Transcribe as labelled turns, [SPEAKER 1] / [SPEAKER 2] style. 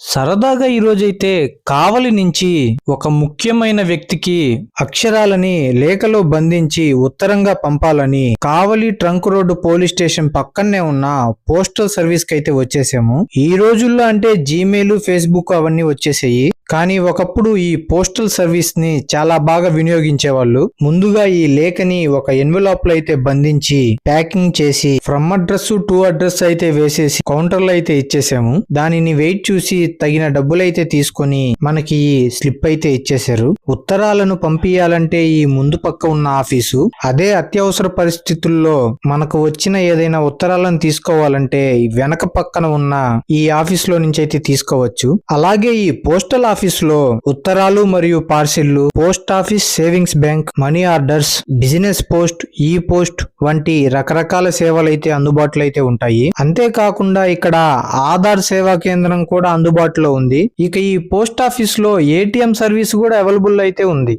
[SPEAKER 1] సరదాగా ఈరోజైతే కావలి నుంచి ఒక ముఖ్యమైన వ్యక్తికి అక్షరాలని లేఖలో బంధించి ఉత్తరంగా పంపాలని కావలి ట్రంక్ రోడ్డు పోలీస్ స్టేషన్ పక్కనే ఉన్న పోస్టల్ సర్వీస్ కి అయితే వచ్చేసాము. ఈ రోజుల్లో అంటే జీమెయిల్, ఫేస్బుక్ అవన్నీ వచ్చేసాయి. కానీ ఒకప్పుడు ఈ పోస్టల్ సర్వీస్ ని చాలా బాగా వినియోగించేవాళ్ళు. ముందుగా ఈ లేఖని ఒక ఎన్వెలాప్ లో అయితే బంధించి ప్యాకింగ్ చేసి ఫ్రమ్ అడ్రస్ టు అడ్రస్ అయితే వేసేసి కౌంటర్లో అయితే ఇచ్చేసాము. దానిని వెయిట్ చూసి తగిన డబ్బులైతే తీసుకొని మనకి ఈ స్లిప్ అయితే ఇచ్చేశారు. ఉత్తరాలను పంపించాలంటే ఈ ముందు పక్క ఉన్న ఆఫీసు, అదే అత్యవసర పరిస్థితుల్లో మనకు వచ్చిన ఏదైనా ఉత్తరాలను తీసుకోవాలంటే వెనక పక్కన ఉన్న ఈ ఆఫీస్ లో నుంచి అయితే తీసుకోవచ్చు. అలాగే ఈ పోస్టల్ ఆఫీస్ లో ఉత్తరాలు మరియు పార్సిళ్లు, post office, savings bank, money orders, business post, e post వంటి రకరకాల సేవలు అయితే అందుబాటులో అయితే ఉంటాయి. అంతేకాకుండా ఇక్కడ ఆధార్ సేవా కేంద్రం కూడా అందుబాటులో ఉంది. ఇక ఈ పోస్ట్ ఆఫీస్ లో ఏటీఎం సర్వీస్ కూడా అవైలబుల్ అయితే ఉంది.